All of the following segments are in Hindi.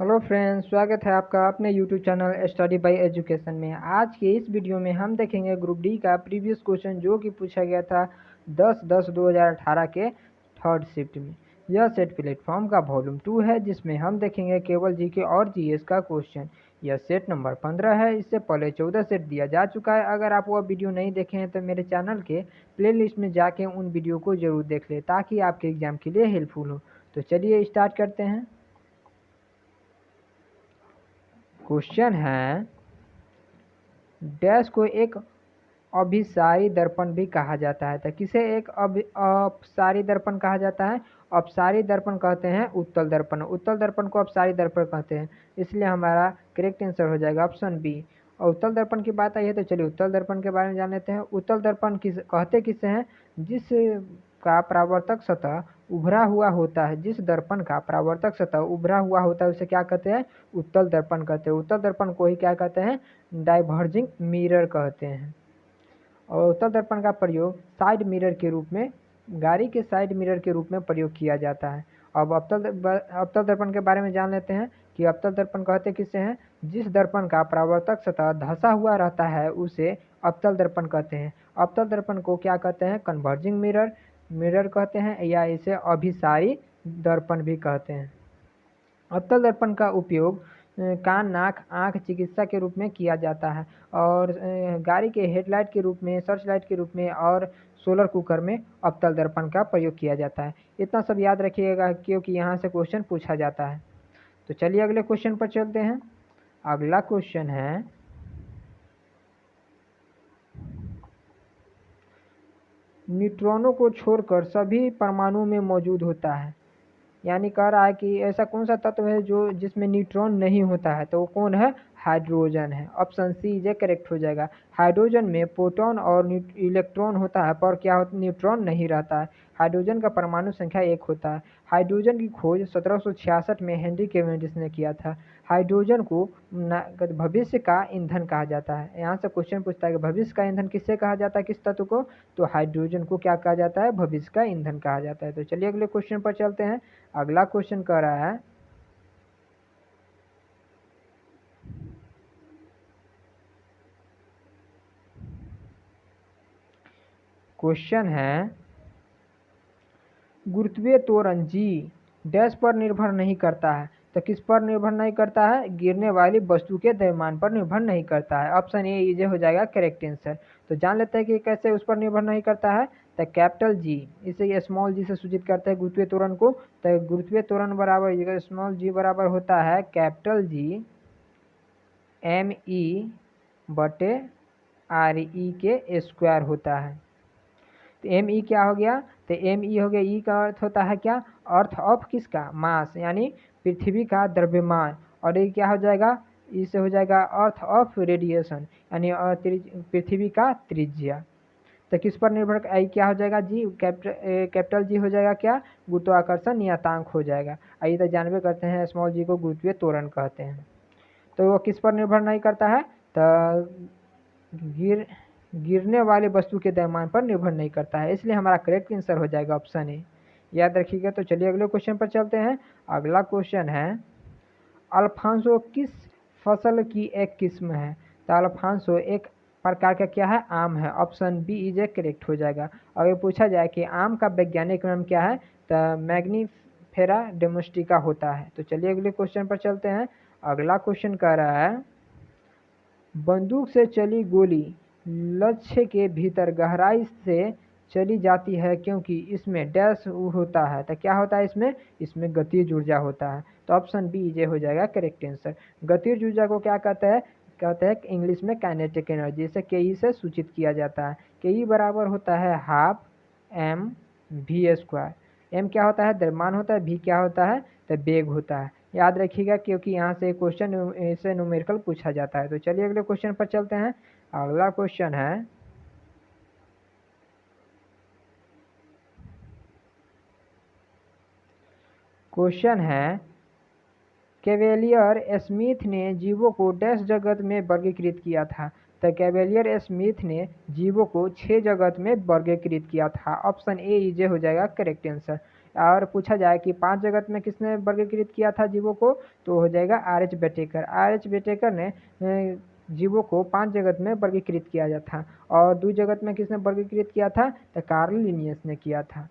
हेलो फ्रेंड्स, स्वागत है आपका अपने YouTube channel study bye education में। आज के इस वीडियो में हम देखेंगे ग्रुप डी का प्रीवियस क्वेश्चन जो कि पूछा गया था 10/10/2018 के थर्ड शिफ्ट में। यह सेट प्लेटफॉर्म का वॉल्यूम 2 है जिसमें हम देखेंगे केवल जीके और जीएस का क्वेश्चन। यह सेट नंबर 15 है। इससे पहले 14 सेट दिया जा चुका है। अगर आप वह वीडियो नहीं देखे हैं तो मेरे चैनल के प्लेलिस्ट में जाके उन वीडियो को जरूर देख लें ताकि आपके एग्जाम के लिए हेल्पफुल हो। तो चलिए स्टार्ट करते हैं। क्वेश्चन है, डैश को एक अभिसारी दर्पण भी कहा जाता है। तो किसे एक अपसारी दर्पण कहा जाता है? अपसारी दर्पण कहते हैं उत्तल दर्पण। उत्तल दर्पण को अपसारी दर्पण कहते हैं, इसलिए हमारा करेक्ट आंसर हो जाएगा ऑप्शन बी। और उत्तल दर्पण की बात आई है तो चलिए उत्तल दर्पण के बारे में जान लेते हैं। उत्तल दर्पण कहते किसे हैं? जिस का परावर्तक सतह उभरा हुआ होता है। जिस दर्पण का परावर्तक सतह उभरा हुआ होता है उसे क्या कहते हैं? उत्तल दर्पण कहते हैं। उत्तल दर्पण को ही क्या कहते हैं? डाइवर्जिंग मिरर कहते हैं। और उत्तल दर्पण का प्रयोग साइड मिरर के रूप में, गाड़ी के साइड मिरर के रूप में प्रयोग किया जाता है। अब अवतल दर्पण के बारे में जान लेते हैं कि अवतल दर्पण कहते किसे हैं? जिस दर्पण का परावर्तक सतह धंसा हुआ रहता है उसे अवतल दर्पण कहते हैं। अवतल दर्पण को क्या कहते हैं? कन्वर्जिंग मिरर कहते हैं या इसे अभिसारी दर्पण भी कहते हैं। अवतल दर्पण का उपयोग कान, नाक, आँख चिकित्सा के रूप में किया जाता है और गाड़ी के हेडलाइट के रूप में, सर्च लाइट के रूप में और सोलर कुकर में अवतल दर्पण का प्रयोग किया जाता है। इतना सब याद रखिएगा क्योंकि यहाँ से क्वेश्चन पूछा जाता है। तो चलिए अगले क्वेश्चन पर चलते हैं। अगला क्वेश्चन है, न्यूट्रॉनों को छोड़कर सभी परमाणु में मौजूद होता है। यानी कह रहा है कि ऐसा कौन सा तत्व है जो जिसमें न्यूट्रॉन नहीं होता है? तो वो कौन है? हाइड्रोजन है। ऑप्शन सी जे करेक्ट हो जाएगा। हाइड्रोजन में प्रोटॉन और इलेक्ट्रॉन होता है पर क्या होता? न्यूट्रॉन नहीं रहता है। हाइड्रोजन का परमाणु संख्या 1 होता है। हाइड्रोजन की खोज 1766 में हेनरी कैवेंडिश ने किया था। हाइड्रोजन को भविष्य का ईंधन कहा जाता है। यहाँ से क्वेश्चन पूछता है कि भविष्य का ईंधन किससे कहा जाता है, किस तत्व को? तो हाइड्रोजन को क्या कहा जाता है? भविष्य का ईंधन कहा जाता है। तो चलिए अगले क्वेश्चन पर चलते हैं। अगला क्वेश्चन कह रहा है, क्वेश्चन है, गुरुत्वीय त्वरण जी डैश पर निर्भर नहीं करता है। तो किस पर निर्भर नहीं करता है? गिरने वाली वस्तु के द्रव्यमान पर निर्भर नहीं करता है। ऑप्शन ए इजे हो जाएगा करेक्ट आंसर। तो जान लेते हैं कि कैसे उस पर निर्भर नहीं करता है। तो कैपिटल जी, इसे स्मॉल जी से सूचित करते हैं गुरुत्वीय त्वरण को। तो गुरुत्वीय त्वरण बराबर स्मॉल जी बराबर होता है कैपिटल जी me/re के स्क्वायर होता है। तो me क्या हो गया? तो me हो गया, e का अर्थ होता है क्या? अर्थ ऑफ किसका? मास, यानी पृथ्वी का द्रव्यमान। और ये क्या हो जाएगा? इससे हो जाएगा अर्थ ऑफ रेडिएशन, यानी पृथ्वी का त्रिज्या। तो किस पर निर्भर? आई क्या हो जाएगा? जी कैपिटल जी हो जाएगा क्या? गुरुत्वाकर्षण नियतांक हो जाएगा। आइए तो जानबे करते हैं स्मॉल जी को गुरुत्वीय त्वरण कहते हैं। तो वो किस पर निर्भर नहीं करता है? तो गिरने वाले वस्तु के द्रव्यमान पर निर्भर नहीं करता है, इसलिए हमारा करेक्ट आंसर हो जाएगा ऑप्शन ए। याद रखिएगा। तो चलिए अगले क्वेश्चन पर चलते हैं। अगला क्वेश्चन है, अल्फांसो किस फसल की एक किस्म है? तो अल्फांसो एक प्रकार का क्या है? आम है। Option B is a correct हो जाएगा। अगर पूछा जाए कि आम का वैज्ञानिक नाम क्या है, तो मैग्नीफेरा डोमेस्टिका होता है। तो चलिए अगले क्वेश्चन पर चलते हैं। अगला क्वेश्चन कह रहा है, बंदूक से चली गोली लक्ष्य के भीतर गहराई से चली जाती है क्योंकि इसमें डैश होता है। तो क्या होता है इसमें? इसमें गतिज ऊर्जा होता है। तो ऑप्शन बी ये हो जाएगा करेक्ट आंसर। गतिज ऊर्जा को क्या कहते हैं? कहते हैं इंग्लिश में काइनेटिक एनर्जी। इसे के से सूचित किया जाता है। के बराबर होता है हाफ mv²। एम क्या होता है? द्रव्यमान होता है। भी क्या होता है? तो वेग होता है। याद रखिएगा क्योंकि यहाँ से क्वेश्चन से न्यूमेरिकल पूछा जाता है। तो चलिए अगले क्वेश्चन पर चलते हैं। अगला क्वेश्चन है, कैवेलियर स्मिथ ने जीवों को डैश जगत में वर्गीकृत किया था। तो कैवेलियर स्मिथ ने जीवों को 6 जगत में वर्गीकृत किया था। ऑप्शन ए इजे हो जाएगा करेक्ट आंसर। और पूछा जाए कि 5 जगत में किसने वर्गीकृत किया था जीवों को, तो हो जाएगा आर.एच. बेटेकर। आर.एच. बेटेकर ने जीवों को 5 जगत में वर्गीकृत किया जाता था। और 2 जगत में किसने वर्गीकृत किया था, तो कार्ल लिनियस ने किया था।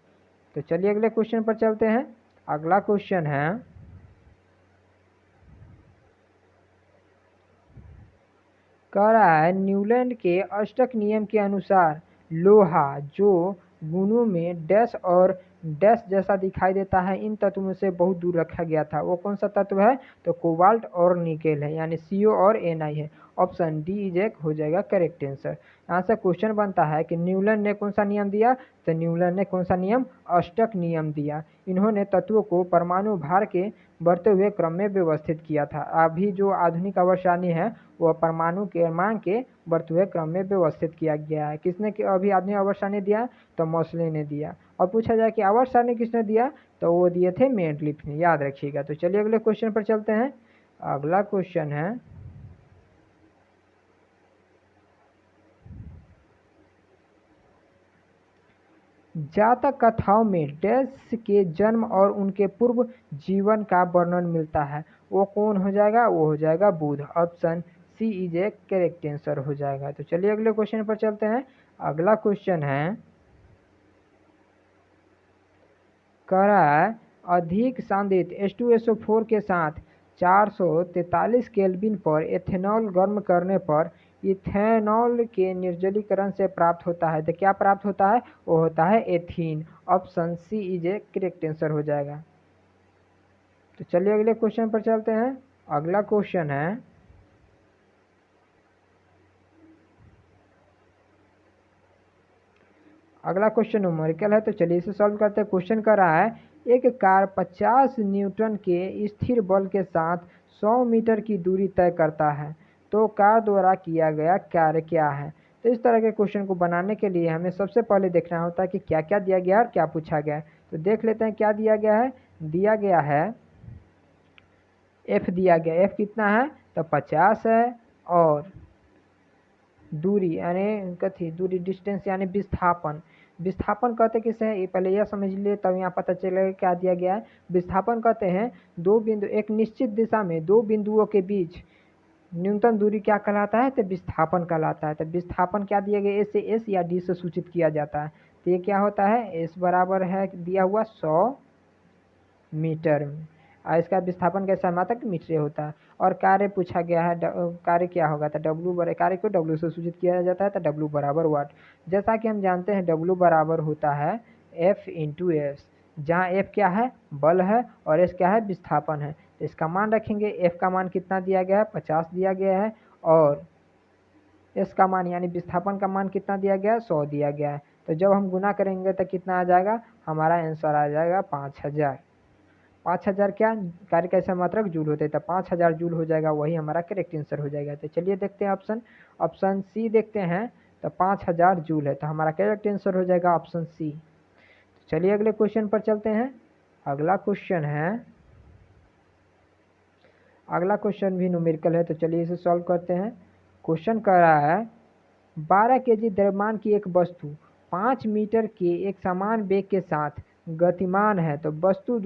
तो चलिए अगले क्वेश्चन पर चलते हैं। अगला क्वेश्चन है, कह रहा है न्यूलैंड के अष्टक नियम के अनुसार लोहा जो गुणों में डैश और डैश जैसा दिखाई देता है, इन तत्वों से बहुत दूर रखा गया था। वो कौन सा तत्व है, तो कोबाल्ट और निकेल है, यानी CO और Na है। ऑप्शन डी इज एक हो जाएगा करेक्ट आंसर। यहाँ से क्वेश्चन बनता है कि न्यूलैंड ने कौन सा नियम दिया, तो न्यूलैंड ने कौन सा नियम, अष्टक नियम दिया। इन्होंने तत्वों को परमाणु भार के बढ़ते हुए क्रम में व्यवस्थित किया था। अभी जो आधुनिक आवर्त है वह परमाणु के मान के बढ़ते हुए क्रम में व्यवस्थित किया गया है। किसने अभी आधुनिक आवर्त दिया, तो मोस्ले ने दिया। और पूछा जाए कि आवर्त सारणी किसने दिया, तो वो दिए थे मेंडलीफ ने, याद रखिएगा। तो चलिए अगले क्वेश्चन पर चलते हैं। अगला क्वेश्चन है, जातक कथाओं में डैश के जन्म और उनके पूर्व जीवन का वर्णन मिलता है। वो कौन हो जाएगा, वो हो जाएगा बुध। Option C is a correct answer हो जाएगा। तो चलिए अगले क्वेश्चन पर चलते हैं। अगला क्वेश्चन है, कह रहा है अधिक सांद्रित H2SO4 के साथ 443 केल्विन पर एथेनॉल गर्म करने पर इथेनॉल के निर्जलीकरण से प्राप्त होता है। तो क्या प्राप्त होता है, वो होता है ethene. Option C is a correct answer हो जाएगा। तो चलिए अगले क्वेश्चन पर चलते हैं। अगला क्वेश्चन है, अगला क्वेश्चन न्यूमेरिकल है, तो चलिए इसे सॉल्व करते हैं। क्वेश्चन कर रहा है एक कार 50 न्यूटन के स्थिर बल के साथ 100 मीटर की दूरी तय करता है, तो कार द्वारा किया गया कार्य क्या है। तो इस तरह के क्वेश्चन को बनाने के लिए हमें सबसे पहले देखना होता है कि क्या क्या दिया गया है और क्या पूछा गया है। तो देख लेते हैं क्या दिया गया है। दिया गया है F दिया गया, F कितना है, तो 50 है। और दूरी यानी कथी, दूरी डिस्टेंस यानी विस्थापन। विस्थापन कहते किसे हैं, ये पहले यह समझ लिए तब यहाँ पता चलेगा क्या दिया गया है। विस्थापन कहते हैं दो बिंदु, एक निश्चित दिशा में दो बिंदुओं के बीच न्यूनतम दूरी क्या कहलाता है, तो विस्थापन कहलाता है। तो विस्थापन क्या दिया गया, ए से एस या डी से सूचित किया जाता है। तो ये क्या होता है, एस बराबर है दिया हुआ 100 मीटर में, और इसका विस्थापन कैसा मात्रक मीटर होता है। और कार्य पूछा गया है, कार्य क्या होगा, तो डब्ल्यू बराबर, कार्य को डब्ल्यू से सूचित किया जाता है, तो डब्ल्यू बराबर वाट। जैसा कि हम जानते हैं डब्ल्यू बराबर होता है एफ इंटू एस, जहाँ एफ क्या है, बल है, और एस क्या है, विस्थापन है। तो इसका मान रखेंगे, एफ का मान कितना दिया गया है, 50 दिया गया है, और एस का मान यानी विस्थापन का मान कितना दिया गया है, 100 दिया गया है। तो जब हम गुना करेंगे तो कितना आ जाएगा, हमारा आंसर आ जाएगा 5000। 5000 क्या कार्य कैसा मात्रक जूल होते हैं, तो 5000 जूल हो जाएगा, वही हमारा करेक्ट आंसर हो जाएगा। तो चलिए देखते हैं ऑप्शन सी देखते हैं। तो 5000 जूल है, तो हमारा करेक्ट आंसर हो जाएगा ऑप्शन सी। तो चलिए अगले क्वेश्चन पर चलते हैं। अगला क्वेश्चन है, अगला क्वेश्चन भी न्यूमेरिकल है, तो चलिए इसे सॉल्व करते हैं। क्वेश्चन कह रहा है 12 केजी द्रव्यमान की एक वस्तु 5 मीटर के एक समान वेग के साथ गतिमान है, तो वस्तु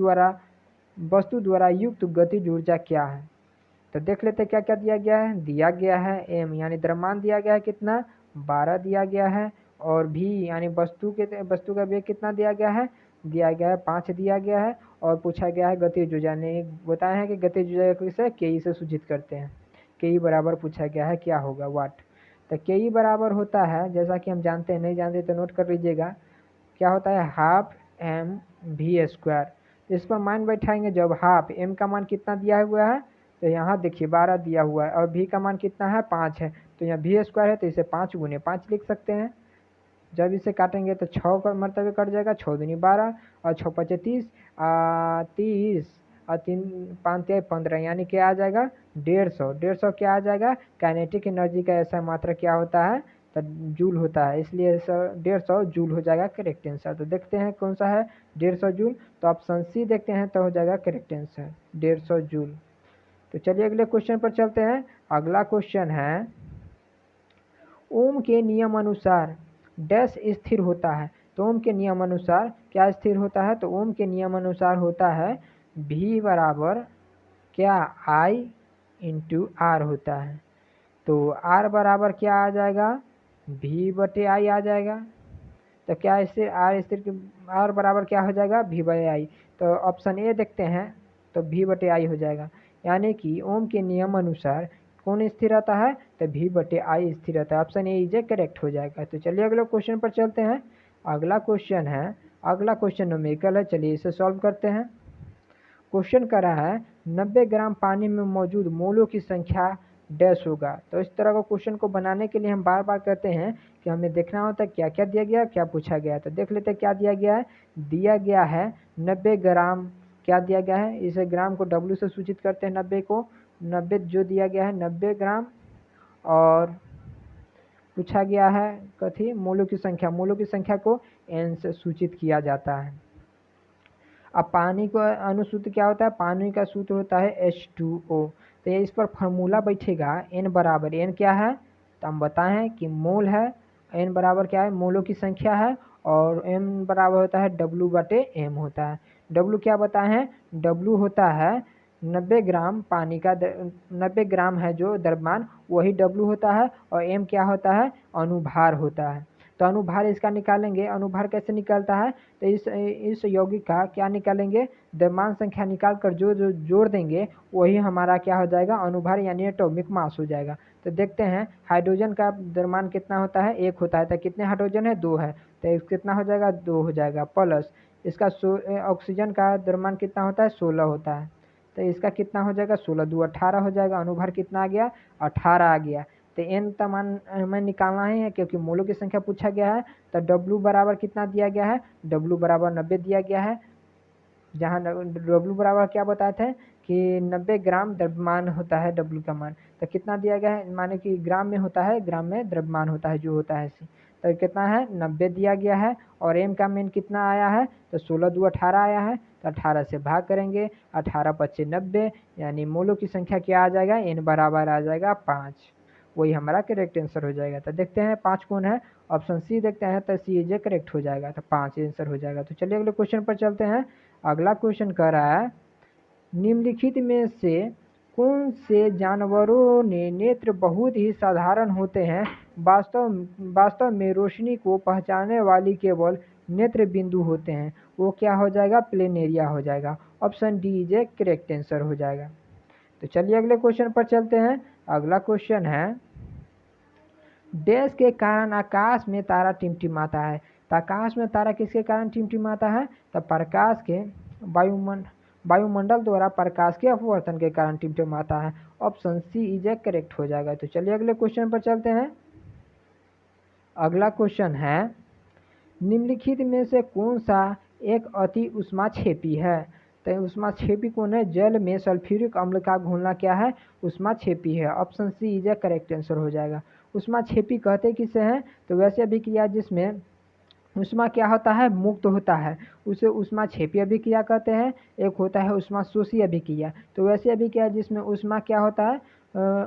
द्वारा युक्त गतिज ऊर्जा क्या है। तो देख लेते क्या क्या दिया गया है। दिया गया है एम यानी द्रव्यमान दिया गया है कितना, 12 दिया गया है। और भी यानी वस्तु का वेग कितना दिया गया है, 5 दिया गया है। और पूछा गया है गतिज ऊर्जा, ने बताया है कि गतिज ऊर्जा किसे, के से सूचित करते हैं। के बराबर पूछा गया है क्या होगा, वाट। तो के बराबर होता है, जैसा कि हम जानते हैं, नहीं जानते तो नोट कर लीजिएगा, क्या होता है, हाफ एम वी स्क्वायर। इस पर मान बैठाएंगे, जब हाफ एम का मान कितना दिया हुआ है, तो यहाँ देखिए 12 दिया हुआ है, और भी का मान कितना है, 5 है, तो यहाँ वी स्क्वायर है, तो इसे 5 गुने 5 लिख सकते हैं। जब इसे काटेंगे तो 6 का मरतबे कट जाएगा, 6 दूनी 12, और 6 पचे 30, 30, और 3 5 15, यानी क्या आ जाएगा 150। 150 क्या आ जाएगा, काइनेटिक एनर्जी का ऐसा मात्रा क्या होता है, तो जूल होता है, इसलिए 150 जूल हो जाएगा करेक्ट आंसर। तो देखते हैं कौन सा है 150 जूल, तो ऑप्शन सी देखते हैं, तो हो जाएगा करेक्ट आंसर 150 जूल। तो चलिए अगले क्वेश्चन पर चलते हैं। अगला क्वेश्चन है ओम के नियम अनुसार डैश स्थिर होता है। तो ओम के नियम अनुसार क्या स्थिर होता है, तो ओम के नियम अनुसार होता है V बराबर क्या I इंटू आर होता है। तो R बराबर क्या आ जाएगा, V बटे I आ जाएगा। तो क्या इससे R स्थिर R बराबर क्या हो जाएगा, V बटे I। तो ऑप्शन ए देखते हैं, तो V बटे I हो जाएगा। यानी कि ओम के नियम अनुसार कौन स्थिर रहता है, तो V बटे I स्थिर रहता है। ऑप्शन ए इज करेक्ट हो जाएगा। तो चलिए अगले क्वेश्चन पर चलते हैं। अगला क्वेश्चन न्यूमेरिकल है, चलिए इसे सॉल्व करते हैं। क्वेश्चन कर रहा है 90 ग्राम पानी में मौजूद मोलों की संख्या डैश होगा। तो इस तरह का क्वेश्चन को बनाने के लिए हम बार बार कहते हैं कि हमें देखना होता है क्या क्या दिया गया, क्या पूछा गया। तो देख लेते हैं क्या दिया गया है। दिया गया है 90 ग्राम, क्या दिया गया है, इसे ग्राम को W से सूचित करते हैं, 90 को 90 जो दिया गया है 90 ग्राम, और पूछा गया है कथी, मोलों की संख्या। मोलों की संख्या को N से सूचित किया जाता है। अब पानी का अनुसूत्र क्या होता है, पानी का सूत्र होता है H2O। तो ये इस पर फार्मूला बैठेगा N बराबर, N क्या है, तो हम बताएं कि मोल है। N बराबर क्या है, मोलों की संख्या है, और M बराबर होता है W बटे M होता है। W क्या बताए हैं, W होता है 90 ग्राम पानी का 90 ग्राम है जो द्रव्यमान, वही W होता है, और M क्या होता है, अनुभार होता है। तो अनुभार इसका निकालेंगे। अनुभार कैसे निकलता है, तो इस यौगिक का क्या निकालेंगे, द्रव्यमान संख्या निकाल कर जो जो जोड़ देंगे वही हमारा क्या हो जाएगा, अनुभार यानी एटॉमिक मास हो जाएगा। तो देखते हैं हाइड्रोजन का द्रव्यमान कितना होता है, 1 होता है। तो कितने हाइड्रोजन है, 2 है। तो कितना हो जाएगा, 2 हो जाएगा। प्लस इसका ऑक्सीजन का द्रव्यमान कितना होता है, 16 होता है। तो इसका कितना हो जाएगा, 16 2 18 हो जाएगा। अनुभार कितना आ गया, 18 आ गया। तो एन का मान हमें निकालना ही है क्योंकि मोलों की संख्या पूछा गया है। तो W बराबर कितना दिया गया है, W बराबर 90 दिया गया है। जहाँ W बराबर क्या बताए थे कि 90 ग्राम द्रव्यमान होता है W का मान। तो कितना दिया गया है, माने कि ग्राम में होता है, ग्राम में द्रव्यमान होता है जो होता है। तो कितना है, 90 दिया गया है। और M का मान कितना आया है, तो 16 2 18 आया है। तो 18 से भाग करेंगे, 18 पच्चीस 90, यानी मोलों की संख्या क्या आ जाएगा, N बराबर आ जाएगा 5। वही हमारा करेक्ट आंसर हो जाएगा। तो देखते हैं 5 कौन है, ऑप्शन सी देखते हैं। तो सी इज करेक्ट हो जाएगा, तो 5 आंसर हो जाएगा। तो चलिए अगले क्वेश्चन पर चलते हैं। अगला क्वेश्चन कह रहा है निम्नलिखित में से कौन से जानवरों ने नेत्र बहुत ही साधारण होते हैं, वास्तव में रोशनी को पहचानने वाली केवल नेत्र बिंदु होते हैं। वो क्या हो जाएगा, प्लेनेरिया हो जाएगा। Option D is correct answer हो जाएगा। तो चलिए अगले क्वेश्चन पर चलते हैं। अगला क्वेश्चन है डैश के कारण आकाश में तारा टिमटिमाता है। तो आकाश में तारा किसके कारण टिमटिमाता है, तो प्रकाश के वायुमंडल द्वारा प्रकाश के अपवर्तन के कारण टिमटिमाता है। ऑप्शन सी इज करेक्ट हो जाएगा। तो चलिए अगले क्वेश्चन पर चलते हैं। अगला क्वेश्चन है निम्नलिखित में से कौन सा एक अति उष्माक्षेपी है। तो उष्माक्षेपी कौन है, जल में सल्फ्यूरिक अम्ल का घुलना क्या है, उष्माक्षेपी है। Option C is correct answer हो जाएगा। उष्माक्षेपी कहते किसे हैं, तो वैसे अभिक्रिया जिसमें उष्मा क्या होता है, मुक्त होता है, उसे उष्माक्षेपी अभिक्रिया कहते हैं। एक होता है उष्माशोषी अभिक्रिया। तो वैसे अभिक्रिया जिसमें उष्मा क्या होता है,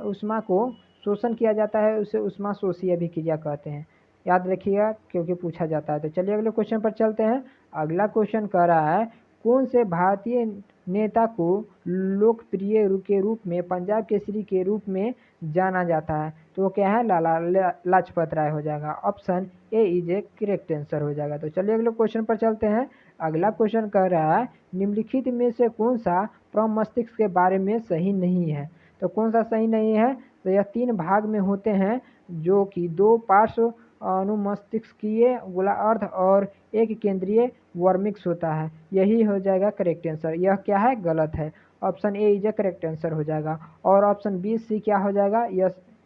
उष्मा को शोषण किया जाता है, उसे उष्माशोषी अभिक्रिया कहते हैं। याद रखिएगा क्योंकि पूछा जाता है। तो चलिए अगले क्वेश्चन पर चलते हैं। अगला क्वेश्चन कह रहा है कौन से भारतीय नेता को लोकप्रिय के रूप में पंजाब केसरी के रूप में जाना जाता है। तो वो क्या है, लाला लाजपत राय हो जाएगा। Option A is a correct answer हो जाएगा। तो चलिए अगले क्वेश्चन पर चलते हैं। अगला क्वेश्चन कह रहा है निम्नलिखित में से कौन सा प्रमस्तिष्क के बारे में सही नहीं है। तो कौन सा सही नहीं है, तो यह 3 भाग में होते हैं, जो कि 2 पार्श्व अनुमस्तिष्कीय गोलार्ध और एक केंद्रीय वर्मिक्स होता है। यही हो जाएगा करेक्ट आंसर। यह क्या है, गलत है। Option A is correct answer हो जाएगा। और ऑप्शन बी सी क्या हो जाएगा,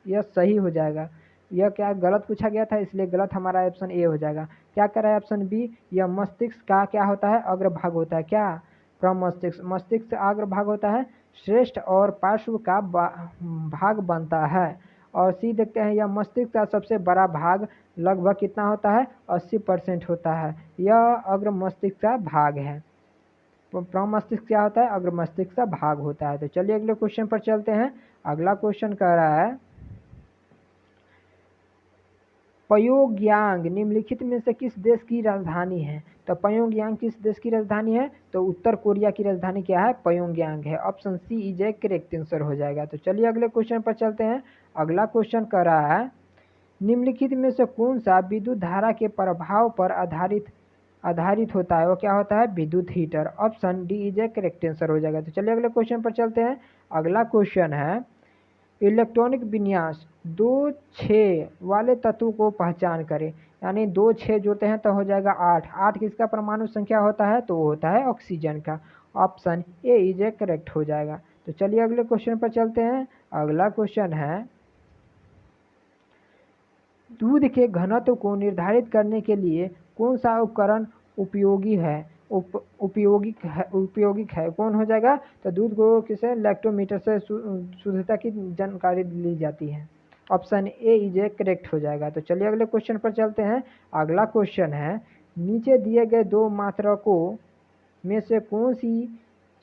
यह सही हो जाएगा। यह क्या गलत पूछा गया था, इसलिए गलत हमारा ऑप्शन ए हो जाएगा। क्या कर रहा है ऑप्शन बी, यह मस्तिष्क का क्या होता है, अग्रभाग होता है। क्या, प्रमस्तिष्क, मस्तिष्क से अग्रभाग होता है, श्रेष्ठ और पार्श्व का भाग बनता है। और सी देखते हैं, यह मस्तिष्क का सबसे बड़ा भाग लगभग कितना होता है, 80% होता है। यह अग्र मस्तिष्क का भाग है। प्रमस्तिष्क क्या होता है, अग्र मस्तिष्क का भाग होता है। तो चलिए अगले क्वेश्चन पर चलते हैं। अगला क्वेश्चन कह रहा है प्योंगयांग निम्नलिखित में से किस देश की राजधानी है? तो प्योंगयांग किस देश की राजधानी है? तो उत्तर कोरिया की राजधानी क्या है? प्योंगयांग है। Option C is a correct answer हो जाएगा। तो चलिए अगले क्वेश्चन पर चलते हैं। अगला क्वेश्चन कर रहा है, निम्नलिखित में से कौन सा विद्युत धारा के प्रभाव पर आधारित होता है? वो क्या होता है? विद्युत heater. Option D is a correct answer हो जाएगा। तो चलिए अगले क्वेश्चन पर चलते हैं। अगला क्वेश्चन है, इलेक्ट्रॉनिक विन्यास 2 6 वाले तत्व को पहचान करें। यानी 2 6 जोड़ते हैं तो हो जाएगा 8। 8 किसका परमाणु संख्या होता है? तो वो होता है ऑक्सीजन का। Option A is a correct हो जाएगा। तो चलिए अगले क्वेश्चन पर चलते हैं। अगला क्वेश्चन है, दूध के घनत्व को निर्धारित करने के लिए कौन सा उपकरण उपयोगी है? उपयोगिक है कौन हो जाएगा? तो दूध को किसे लैक्टोमीटर से शुद्धता की जानकारी ली जाती है। Option A is a correct हो जाएगा। तो चलिए अगले क्वेश्चन पर चलते हैं। अगला क्वेश्चन है, नीचे दिए गए 2 मात्रकों में से कौन सी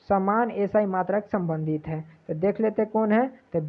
समान एसआई मात्रक संबंधित है? तो देख लेते कौन है। तो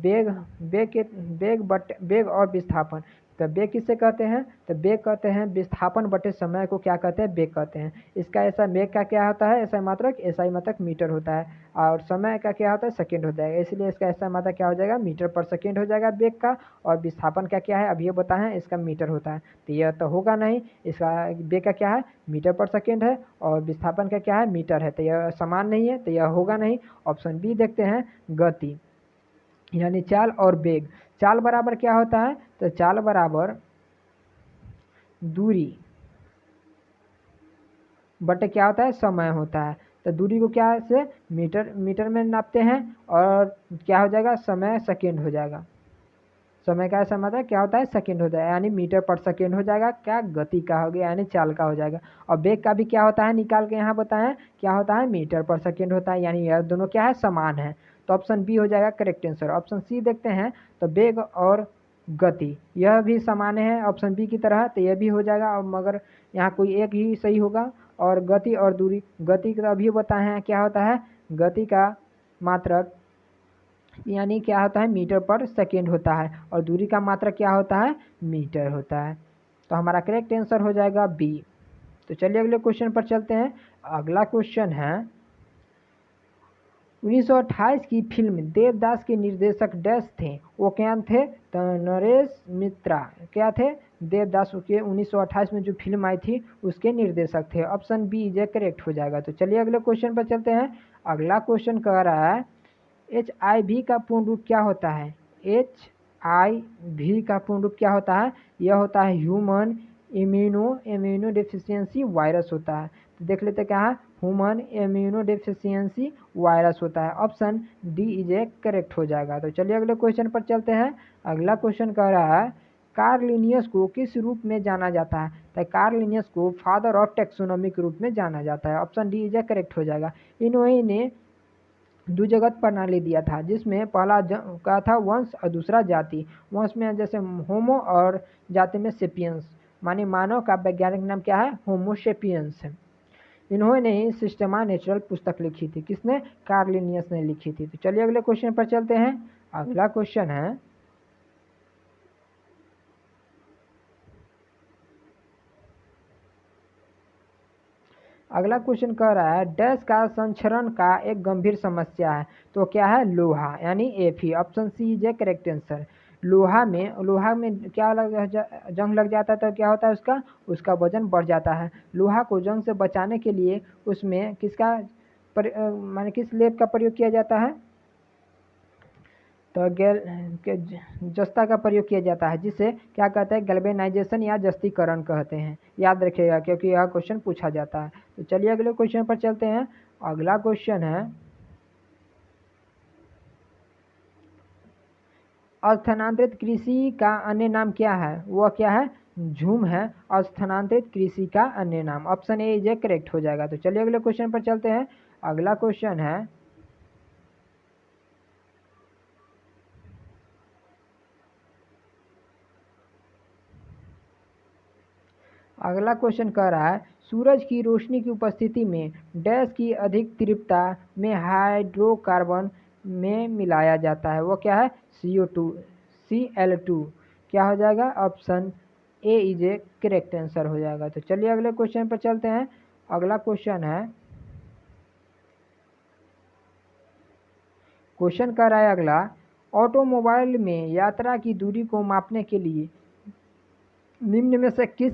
वेग और विस्थापन। तो वेग किसे कहते हैं? तो वेग कहते हैं विस्थापन बटे समय को क्या कहते हैं? वेग कहते हैं। इसका ऐसा वेग का क्या होता है? एसआई मात्रक, एसआई मात्रक मीटर होता है, और समय का क्या होता है? सेकेंड हो जाएगा। इसलिए इसका एसआई मात्रक क्या हो जाएगा? मीटर पर सेकेंड हो जाएगा वेग का। और विस्थापन का क्या है? अभी ये बताएं, इसका मीटर होता है। तो यह तो होगा नहीं। इसका वेग का क्या है? मीटर पर सेकेंड है, और विस्थापन का क्या है? मीटर है। तो यह समान नहीं है, तो यह होगा नहीं। ऑप्शन बी देखते हैं, गति यानी चाल और वेग। चाल बराबर क्या होता है? तो चाल बराबर दूरी बटे क्या होता है? समय होता है। तो दूरी को क्या से मीटर में नापते हैं, और क्या हो जाएगा? समय सेकेंड हो जाएगा। समय का ऐसा मतलब क्या होता है? सेकेंड हो जाएगा, यानी मीटर पर सेकेंड हो जाएगा। क्या? गति का हो गया, यानी चाल का हो जाएगा। और वेग का भी क्या होता है? निकाल के यहाँ बताएं, क्या होता है? मीटर पर सेकेंड होता है। यानी यह दोनों क्या है? समान है। तो ऑप्शन बी हो जाएगा करेक्ट आंसर। ऑप्शन सी देखते हैं। तो वेग और गति यह भी समान है ऑप्शन बी की तरह, तो यह भी हो जाएगा। और मगर यहाँ कोई एक ही सही होगा। और गति और दूरी, गति का अभी बताए हैं क्या होता है? गति का मात्रक यानी क्या होता है? मीटर पर सेकेंड होता है। और दूरी का मात्रक क्या होता है? मीटर होता है। तो हमारा करेक्ट आंसर हो जाएगा बी। तो चलिए अगले क्वेश्चन पर चलते हैं। अगला क्वेश्चन है, 1928 की फिल्म देवदास के निर्देशक डैश थे? वो क्या थे? तो नरेश मित्रा। क्या थे? देवदास के 1928 में जो फिल्म आई थी उसके निर्देशक थे। Option B is a correct हो जाएगा। तो चलिए अगले क्वेश्चन पर चलते हैं। अगला क्वेश्चन कह रहा है, HIV का पूर्ण रूप क्या होता है? HIV का पूर्ण रूप क्या होता है? यह होता है ह्यूमन इम्यूनो डेफिशिएंसी वायरस होता है। तो देख लेते क्या है? ह्यूमन इम्यूनो डेफिशिएंसी वायरस होता है। Option D is a correct हो जाएगा। तो चलिए अगले क्वेश्चन पर चलते हैं। अगला क्वेश्चन कह रहा है, कार्ल लिनियस को किस रूप में जाना जाता है? तो कार्ल लिनियस को फादर ऑफ टैक्सोनॉमी के रूप में जाना जाता है। Option D is a correct हो जाएगा। इन्होंने द्विजगत प्रणाली दिया था, जिसमें पहला का था वंश और दूसरा जाति। वंश में जैसे होमो, और जाति में सेपियंस, माने मानव का वैज्ञानिक नाम क्या है? होमोसेपियंस है। इन्होंने ही सिस्टमा नेचुरल पुस्तक लिखी थी। किसने? कार्ल लिनियस ने लिखी थी। तो चलिए अगले क्वेश्चन पर चलते हैं। अगला क्वेश्चन है, अगला क्वेश्चन कह रहा है, डैश का संक्षरण का एक गंभीर समस्या है। तो क्या है? लोहा, यानी Fe। Option C is a correct answer. लोहा में क्या जंग लग जाता है तो क्या होता है? उसका वजन बढ़ जाता है। लोहा को जंग से बचाने के लिए उसमें माने किस लेप का प्रयोग किया जाता है? तो जस्ता का प्रयोग किया जाता है, जिसे क्या कहते हैं? गैल्वेनाइजेशन या जस्तीकरण कहते हैं। याद रखिएगा, क्योंकि यह क्वेश्चन पूछा जाता है। तो चलिए अगले क्वेश्चन पर चलते हैं। अगला क्वेश्चन है, स्थानांतरित कृषि का अन्य नाम क्या है? वह क्या है? झूम है। स्थानांतरित कृषि का अन्य नाम। Option A is a correct हो जाएगा। तो चलिए अगले क्वेश्चन पर चलते हैं। अगला क्वेश्चन है, अगला क्वेश्चन कह रहा है, सूरज की रोशनी की उपस्थिति में डैश की अधिक तीव्रता में हाइड्रोकार्बन में मिलाया जाता है। वो क्या है? CO2 Cl2। क्या हो जाएगा? Option A is a correct answer हो जाएगा। तो चलिए अगले क्वेश्चन पर चलते हैं। अगला क्वेश्चन है, क्वेश्चन कर रहा है अगला, ऑटोमोबाइल में यात्रा की दूरी को मापने के लिए निम्न में से किस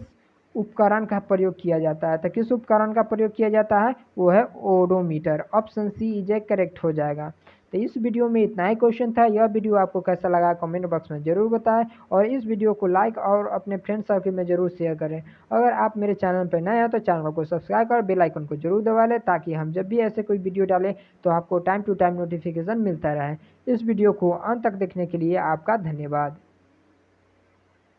उपकरण का प्रयोग किया जाता है? तो किस उपकरण का प्रयोग किया जाता है? वो है odometer. Option C is a correct हो जाएगा। तो इस वीडियो में इतना ही क्वेश्चन था। यह वीडियो आपको कैसा लगा कमेंट बॉक्स में जरूर बताएं और इस वीडियो को लाइक और अपने फ्रेंड सर्कल में जरूर शेयर करें। अगर आप मेरे चैनल पर नए हैं तो चैनल को सब्सक्राइब कर बेल आइकन को जरूर दबा लें, ताकि हम जब भी ऐसे कोई वीडियो डालें तो आपको टाइम टू टाइम नोटिफिकेशन मिलता रहे। इस वीडियो को अंत तक देखने के लिए आपका धन्यवाद।